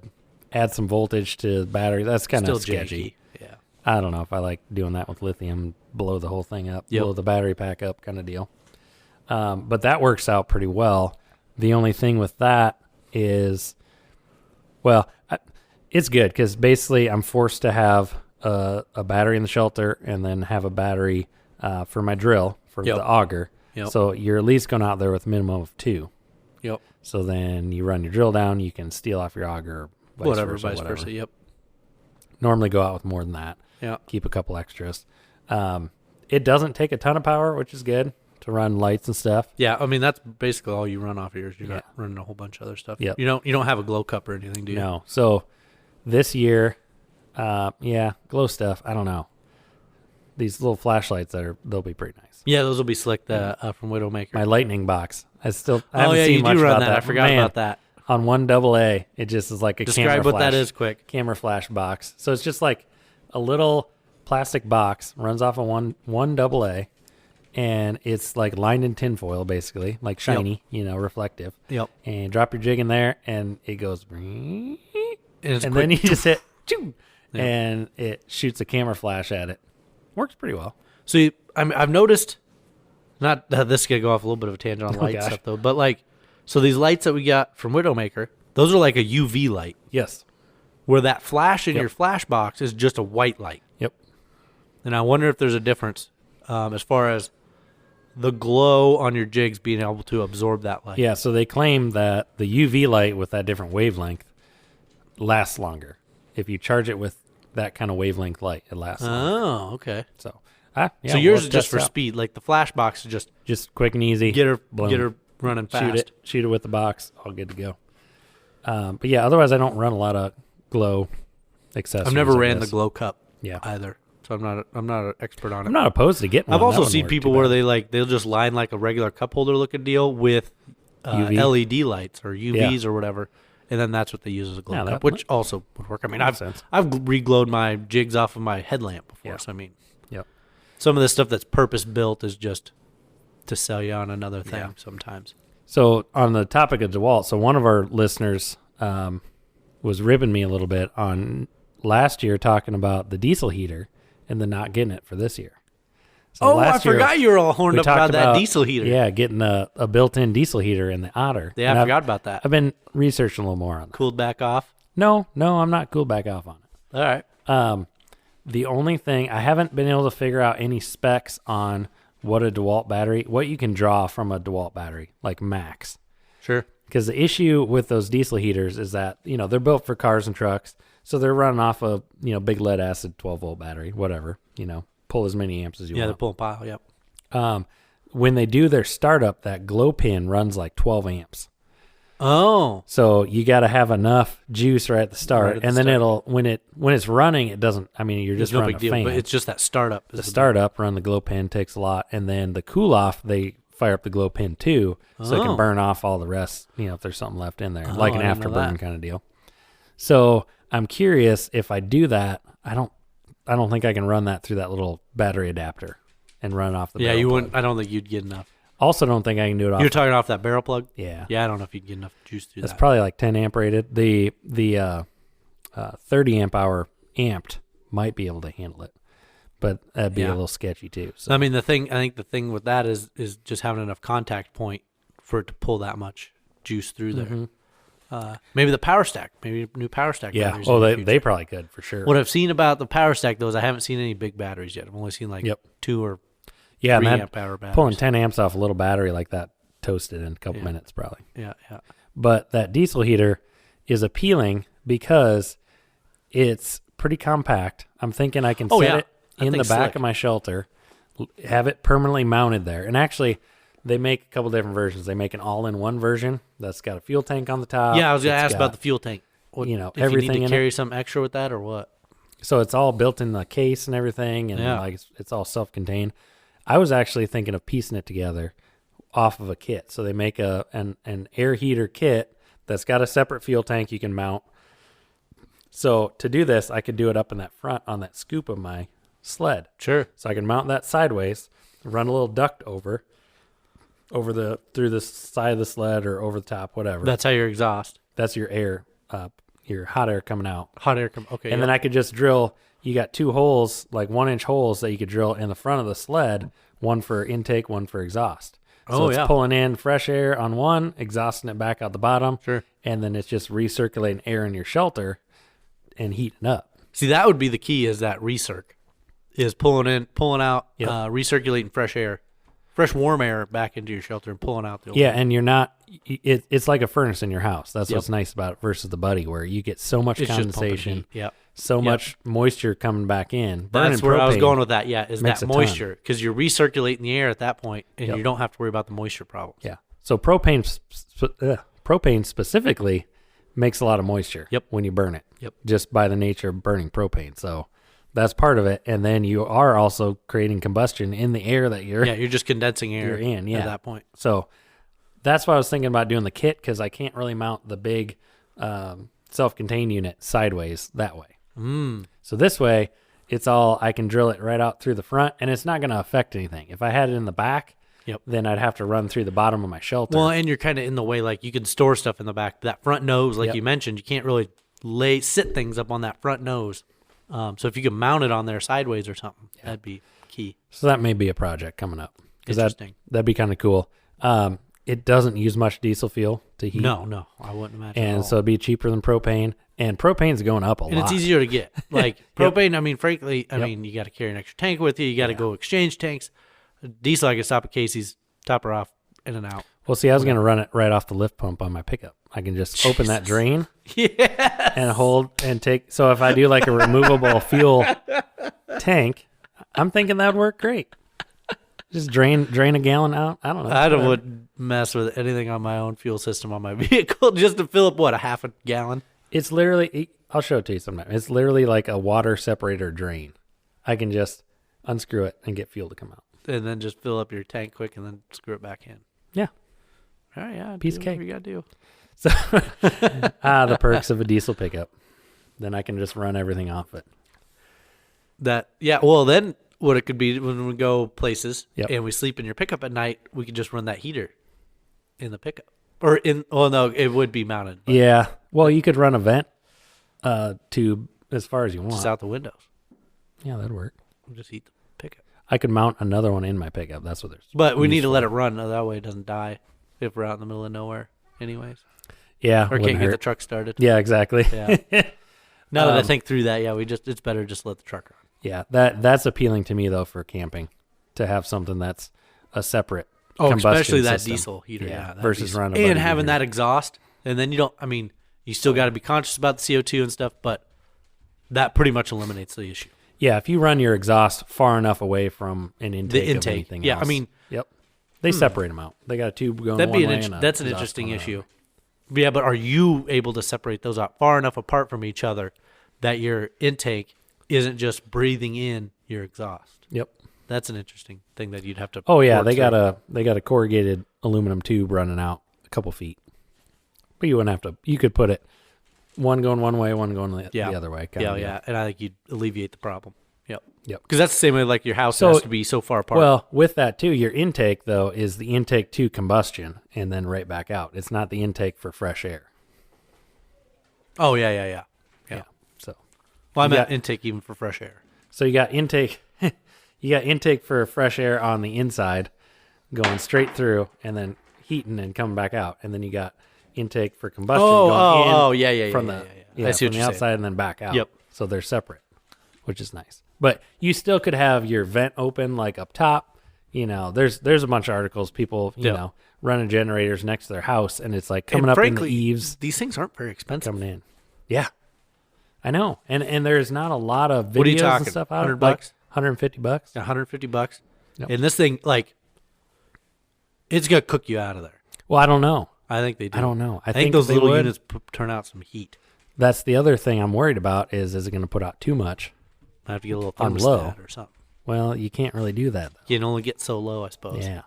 add some voltage to the battery. That's kind Still of sketchy. janky. Yeah. I don't know if I like doing that with lithium, blow the whole thing up, Yep. blow the battery pack up kind of deal. But that works out pretty well. The only thing with that is, it's good because basically I'm forced to have a battery in the shelter and then have a battery for my drill for Yep. the auger. Yep. So you're at least going out there with a minimum of 2. Yep. So then you run your drill down, you can steal off your auger, vice versa. Yep. Normally go out with more than that. Yeah. Keep a couple extras. It doesn't take a ton of power, which is good to run lights and stuff. Yeah, I mean that's basically all you run off of yours. You're Yeah. not running a whole bunch of other stuff. Yep. You don't have a glow cup or anything, do you? No. So this year, glow stuff. I don't know. These little flashlights they'll be pretty nice. Yeah, those will be slick from Widowmaker. My lightning box. I haven't yeah, seen you much do run about that. I forgot Man, about that. On one AA, it just is like a Describe camera what flash. that is quick. Camera flash box. So it's just like a little plastic box, runs off of one AA, and it's like lined in tinfoil, basically, like shiny, reflective. Yep. And drop your jig in there, and it goes, and it's then quick. you just hit, and it shoots a camera flash at it. Works pretty well. So I've noticed, not that this is going to go off a little bit of a tangent on light gosh. stuff though, but so these lights that we got from Widowmaker, those are like a UV light, Yes. where that flash in Yep. your flash box is just a white light. Yep. And I wonder if there's a difference as far as the glow on your jigs being able to absorb that light. Yeah, so they claim that the UV light with that different wavelength lasts longer. If you charge it with that kind of wavelength light, it lasts longer. Oh, okay. So, So we'll yours is just test for it out. speed. Like the flash box is just Quick and easy. get her Boom. running fast. Shoot it with the box, all good to go. But yeah, otherwise I don't run a lot of glow accessories. I've never I ran the guess. glow cup Yeah. either, so I'm not an expert on it. I'm not opposed to getting one. I've That also wouldn't seen work people too where bad. they'll just line like a regular cup holder looking deal with UV? LED lights or UVs or whatever, and then that's what they use as a glow Yeah, cup, that- which also would work. I mean, makes sense. I've reglowed my jigs off of my headlamp before, Yeah. so I mean, Yep. some of this stuff that's purpose built is just to sell you on another thing Yeah. sometimes. So on the topic of DeWalt, so one of our listeners was ribbing me a little bit on last year talking about the diesel heater and then not getting it for this year. So Oh, I last year, forgot you were all horned we up about talked that diesel heater. Yeah, getting a built-in diesel heater in the Otter. Yeah, And I I've- forgot about that. I've been researching a little more on that. Cooled back off. No, I'm not cooled back off on it. All right. The only thing, I haven't been able to figure out any specs on what you can draw from a DeWalt battery, like max. Sure. Because the issue with those diesel heaters is that, they're built for cars and trucks. So they're running off a, big lead acid 12-volt battery, whatever, pull as many amps as you Yeah, want. they're pulling pile, yep. When they do their startup, that glow pin runs like 12 amps. Oh. So you got to have enough juice right at the start. Right at the and then start. when it's running, it doesn't, you're just It's no running big deal, a fan. but it's just that startup. The startup, run the glow pin takes a lot. And then the cool off, they fire up the glow pin too, so it can burn off all the rest, if there's something left in there, like an afterburn kind of deal. So I'm curious if I do that, I don't think I can run that through that little battery adapter and run off the barrel you plug. wouldn't. I don't think you'd get enough. Also, don't think I can do it off. You're talking off that barrel plug? Yeah. Yeah, I don't know if you'd get enough juice through That's that. probably like 10 amp rated. The 30 amp hour amped might be able to handle it, but that'd be a little sketchy too. So. I think the thing with that is just having enough contact point for it to pull that much juice through there. Mm-hmm. Maybe the power stack, maybe new power stack. Yeah. batteries Oh, in the they future. probably could for sure. What I've seen about the power stack though is I haven't seen any big batteries yet. I've only seen like 2 or 3 and that, amp hour batteries. pulling 10 amps off a little battery like that toasted in a couple minutes probably. Yeah. But that diesel heater is appealing because it's pretty compact. I'm thinking I can set it That in the thing's back slick. of my shelter, have it permanently mounted there. And actually, they make a couple different versions. They make an all-in-one version that's got a fuel tank on the top. Yeah, I was going to It's ask got, about the fuel tank. What, if everything you need in to it. carry something extra with that or what? So it's all built in the case and everything, and like it's all self-contained. I was actually thinking of piecing it together off of a kit. So they make an air heater kit that's got a separate fuel tank you can mount. So to do this, I could do it up in that front on that scoop of my sled. Sure. So I can mount that sideways, run a little duct through the side of the sled or over the top, whatever. That's how your exhaust. That's your air, your hot air coming out. Hot air. Okay. And then I could just drill. You got 2 holes, like 1-inch holes that you could drill in the front of the sled, one for intake, one for exhaust. So it's pulling in fresh air on one, exhausting it back out the bottom. Sure. And then it's just recirculating air in your shelter and heating up. See, that would be the key is that recirc. Is pulling out, recirculating fresh warm air back into your shelter and pulling out the old Yeah, and you're not, it's like a furnace in your house. That's what's nice about it versus the Buddy, where you get so much It's just pumping condensation, heat. so much moisture coming back in. That's where I was going with that, is makes that a ton. moisture. Because you're recirculating the air at that point, and you don't have to worry about the moisture problems. Yeah. So propane specifically makes a lot of moisture when you burn it. Yep. Just by the nature of burning propane. So that's part of it. And then you are also creating combustion in the air that you're you're just condensing air you're in, at that point. So that's why I was thinking about doing the kit, because I can't really mount the big self-contained unit sideways that way. So this way, it's all, I can drill it right out through the front, and it's not going to affect anything. If I had it in the back, then I'd have to run through the bottom of my shelter. Well, and you're kind of in the way, like you can store stuff in the back. That front nose, like you mentioned, you can't really sit things up on that front nose. So if you could mount it on there sideways or something, that'd be key. So that may be a project coming up. Interesting. That'd be kind of cool. It doesn't use much diesel fuel to heat. No, I wouldn't imagine. And so it'd be cheaper than propane. And propane's going up a lot. And it's easier to get. Like propane, I mean, frankly, you got to carry an extra tank with you. You got to go exchange tanks. Diesel, I can stop at Casey's, top her off, in and out. Well, see, I was going to run it right off the lift pump on my pickup. I can just open that drain and hold and take. So if I do like a removable fuel tank, I'm thinking that would work great. Just drain a gallon out. I don't know. I wouldn't mess with anything on my own fuel system on my vehicle just to fill up, a half a gallon? It's literally, I'll show it to you sometime. It's literally like a water separator drain. I can just unscrew it and get fuel to come out. And then just fill up your tank quick and then screw it back in. Yeah. All right, yeah. Piece of cake. Whatever you got to do. So, the perks of a diesel pickup. Then I can just run everything off it. Well, then what it could be when we go places Yep. and we sleep in your pickup at night, we could just run that heater in the pickup. Or no, it would be mounted. But Yeah. Well, you could run a vent tube as far as you want. just out the windows. Yeah, that'd work. We'll just heat the pickup. I could mount another one in my pickup. That's what there's. But we need to let it run. That way it doesn't die if we're out in the middle of nowhere anyways. Yeah. Or can't get the truck started. Yeah, exactly. Yeah. Now that I think through that, it's better just let the truck run. Yeah, that's appealing to me though for camping, to have something that's a separate especially that system. diesel heater. Yeah, versus running a and buddy having heater. that exhaust, and then you don't. I mean, you still got to be conscious about the CO2 and stuff, but that pretty much eliminates the issue. Yeah, if you run your exhaust far enough away from an intake, of anything Yeah, else. I mean, yep, they separate them out. They got a tube going that'd one be way. that's an interesting issue. Yeah, but are you able to separate those out far enough apart from each other that your intake isn't just breathing in your exhaust? Yep. That's an interesting thing that you'd have to. Oh yeah, work they through. got a corrugated aluminum tube running out a couple feet, but you wouldn't have to. You could put it one going one way, one going the other way. Yeah, and I think you'd alleviate the problem. Yep. Because that's the same way. Like your house has to be so far apart. Well, with that too, your intake though is the intake to combustion and then right back out. It's not the intake for fresh air. Oh yeah. So, Well, I You meant got- intake even for fresh air. so you got intake, you got intake for fresh air on the inside, going straight through and then heating and coming back out, and then you got intake for combustion going in yeah. from yeah. the I see what from the you're outside saying. and then back out. Yep. So they're separate, which is nice. But you still could have your vent open like up top. You know, there's a bunch of articles people you Yep. know running generators next to their house, and it's like coming And up frankly, in the eaves, these things aren't very expensive. coming in. Yeah, I know. And there's not a lot of videos What are you talking? and stuff out. $100? Like $150. $150. Yep. And this thing, like, it's gonna cook you out of there. Well, I don't know. I think they do. I don't know. I think think those they little would. units turn out some heat. That's the other thing I'm worried about is it going to put out too much? I have to get a little On low. thermostat or something. Well, you can't really do that though. You can only get so low, I suppose. Yeah.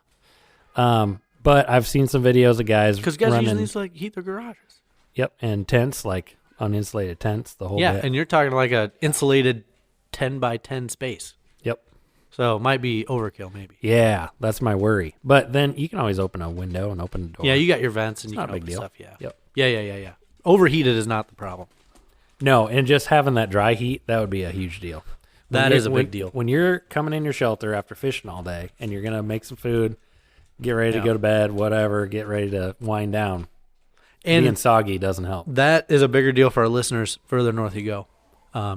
But I've seen some videos of guys Because guys running. using these to, like, heat their garages. Yep, and tents, like uninsulated tents, the whole Yeah, bit. and you're talking like a insulated 10 by 10 space. Yep. So it might be overkill, maybe. Yeah, that's my worry. But then you can always open a window and open a door. Yeah, you got your vents and you not can a big open deal. stuff. Yeah. Yep. Yeah. Overheated is not the problem. No, and just having that dry heat, that would be a huge deal. That When is a you're- big deal. When you're coming in your shelter after fishing all day and you're going to make some food, get ready to Yeah. go to bed, whatever, get ready to wind down. And Being soggy doesn't help. that is a bigger deal for our listeners further north you go.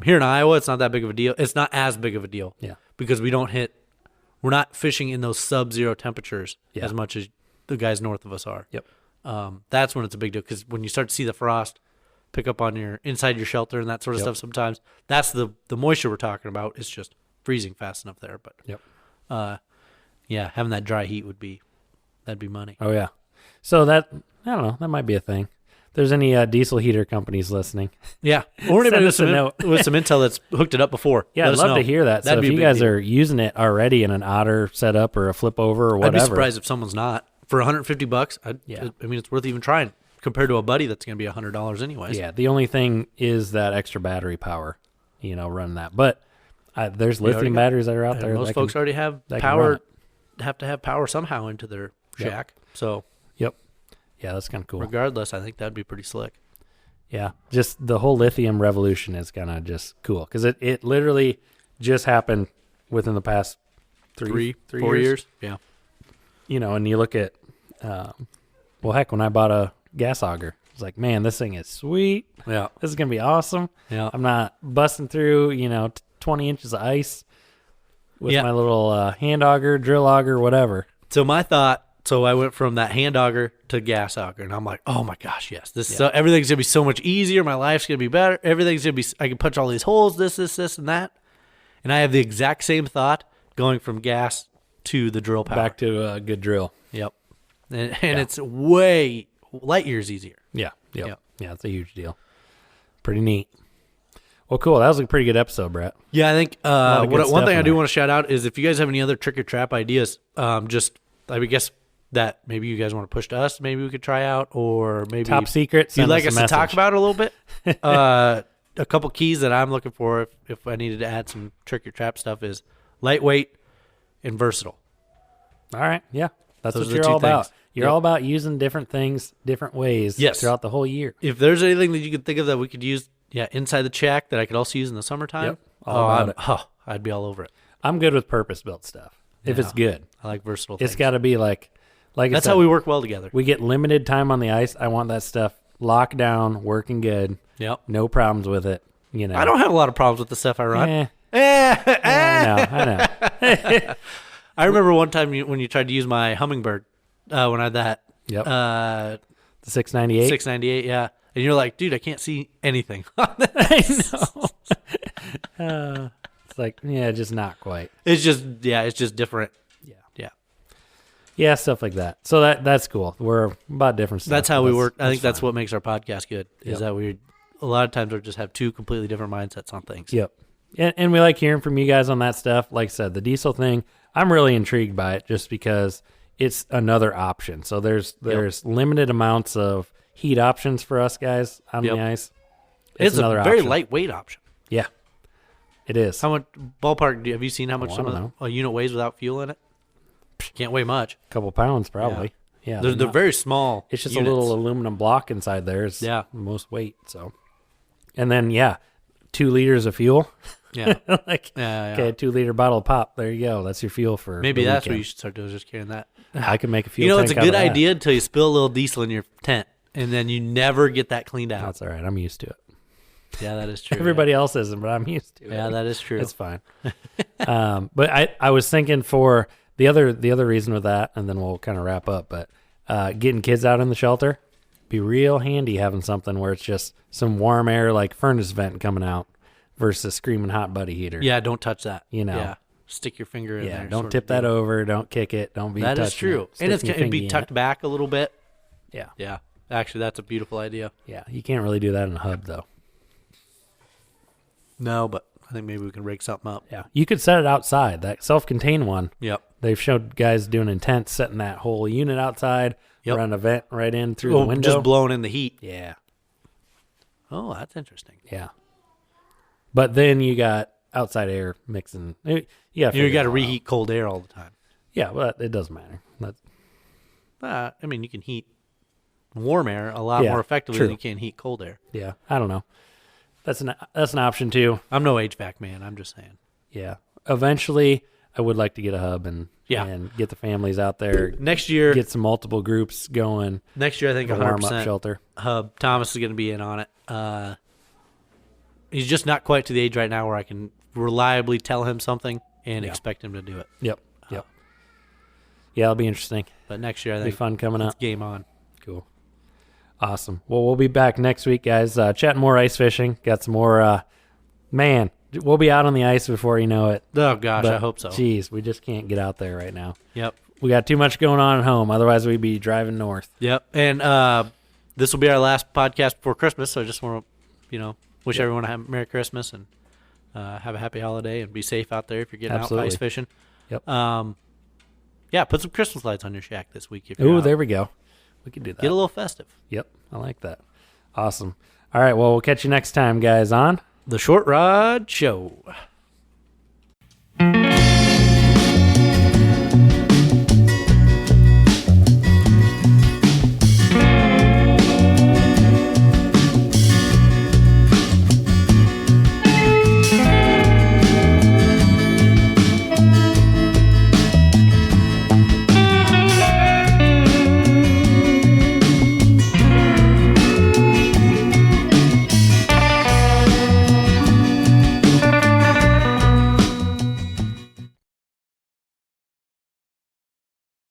Here in Iowa, it's not that big of a deal. It's not as big of a deal. Yeah. Because we're not fishing in those sub-zero temperatures Yeah. as much as the guys north of us are. Yep. That's when it's a big deal, because when you start to see the frost pick up on inside your shelter and that sort of Yep. stuff, sometimes that's the moisture we're talking about. It's just freezing fast enough there. But Yep. yeah, having that dry heat that'd be money. Oh, yeah. So I don't know, that might be a thing. If there's any diesel heater companies listening. Yeah, or anybody Send with us a note. with some intel that's hooked it up before. Yeah, Let I'd us love know. to hear that. That'd So be if a you big guys deal. are using it already in an otter setup or a flip over or whatever. I'd be surprised if someone's not. For $150, Yeah. I mean, it's worth even trying compared to a buddy that's going to be $100 anyways. Yeah, the only thing is that extra battery power, running that. But there's already lithium got- batteries that are out And there. most that folks can, already have that can power. run Have to have power somehow into their Yep. shack. So Yep. Yeah, that's kind of cool. regardless, I think that'd be pretty slick. Yeah, just the whole lithium revolution is kind of just cool because it literally just happened within the past three 4 years. Yeah. And you look at, well, heck, when I bought a gas auger, it's like, man, this thing is sweet. Yeah. This is gonna be awesome. Yeah. I'm not busting through, 20 inches of ice with Yeah. my little hand auger, drill auger, whatever. So I went from that hand auger to gas auger, and I'm like, oh my gosh, yes, everything's gonna be so much easier. My life's gonna be better. Everything's gonna be. I can punch all these holes, this, and that. And I have the exact same thought going from gas to the drill power. Back to a good drill. Yep. And it's way light years easier. Yeah. Yep. Yep. Yeah, it's a huge deal. Pretty neat. Well, cool. That was a pretty good episode, Brett. Yeah, I think of good one stuff thing I in do there. want to shout out is if you guys have any other trick or trap ideas, I would guess that maybe you guys want to push to us, maybe we could try out, or maybe Top secret. you'd Send like us us a to talk message. about it a little bit. A couple keys that I'm looking for if I needed to add some trick or trap stuff is lightweight and versatile. All right. Yeah. That's Those what are the you're two all about. things. You're Yep. all about using different things, different ways Yes. throughout the whole year. If there's anything that you could think of that we could use, inside the shack that I could also use in the summertime, Yep. All about it. I'd be all over it. I'm good with purpose-built stuff. If Yeah. it's good, I like versatile it's things. got to be like I That's said, how we work well together. we get limited time on the ice. I want that stuff locked down, working good, Yep. no problems with it. I don't have a lot of problems with the stuff I run. Eh, Eh, I know. I remember one time when you tried to use my Hummingbird when I had that. Yep. The 698. 698, yeah. And you're like, dude, I can't see anything on that. I know. It's like, yeah, just not quite. It's just different. Yeah, stuff like that. So that's cool. We're about different stuff. That's how we work. I think that's fine. what makes our podcast good. Is that we a lot of times we just have two completely different mindsets on things. Yep. And we like hearing from you guys on that stuff. Like I said, the diesel thing, I'm really intrigued by it just because it's another option. So there's limited amounts of heat options for us guys on the ice. It's another a very option. lightweight option. Yeah, it is. How much ballpark? Have you seen how much I don't know. a unit weighs without fuel in it? Can't weigh much. A couple pounds probably. Yeah, They're very small. It's just units. a little aluminum block inside there. Is most weight. So, and then 2 liters of fuel. Yeah. Okay, 2 liter bottle of pop. There you go. That's your fuel for. Maybe the that's weekend. what you should start doing. Just carrying that. I can make a fuel. You know, tank it's a out good of that. idea until you spill a little diesel in your tent, and then you never get that cleaned out. That's all right. I'm used to it. Yeah, that is true. Everybody else isn't, but I'm used to it. Yeah, that is true. It's fine. But I was thinking for the other reason with that, and then we'll kind of wrap up. But getting kids out in the shelter, be real handy having something where it's just some warm air like furnace vent coming out versus screaming hot buddy heater. Yeah, don't touch that. Yeah, stick your finger in there. Don't tip that over. Don't kick it. Don't be. That is true, and it'd be tucked back a little bit. Yeah. Yeah. Actually, that's a beautiful idea. Yeah, you can't really do that in a hub though. No, but I think maybe we can rig something up. Yeah, you could set it outside. That self-contained one. Yep. They've showed guys doing intent setting that whole unit outside, run a vent right in through the window. Just blowing in the heat. Yeah. Oh, that's interesting. Yeah. But then you got outside air mixing. You got to reheat cold air all the time. Yeah, but it doesn't matter. I mean, you can heat warm air a lot more effectively than you can heat cold air. Yeah, I don't know. That's an option too. I'm no HVAC man. I'm just saying. Yeah. Eventually, I would like to get a hub and get the families out there next year. Get some multiple groups going. Next year, I think 100% warm up shelter hub. Thomas is going to be in on it. He's just not quite to the age right now where I can reliably tell him something and expect him to do it. Yep. Yeah, it'll be interesting. But next year, I think it'll be fun coming up. Game on. Cool. Awesome. Well, we'll be back next week, guys. Chatting more ice fishing. Got some more. Man, we'll be out on the ice before you know it. Oh gosh, I hope so. Geez, we just can't get out there right now. Yep. We got too much going on at home. Otherwise, we'd be driving north. Yep. And this will be our last podcast before Christmas. So I just want to, wish everyone a Merry Christmas and have a happy holiday and be safe out there if you're getting out ice fishing. Yep. Put some Christmas lights on your shack this week. If you're out. There we go. We can do that. Get a little festive. Yep. I like that. Awesome. All right. Well, we'll catch you next time, guys, on The Short Rod Show.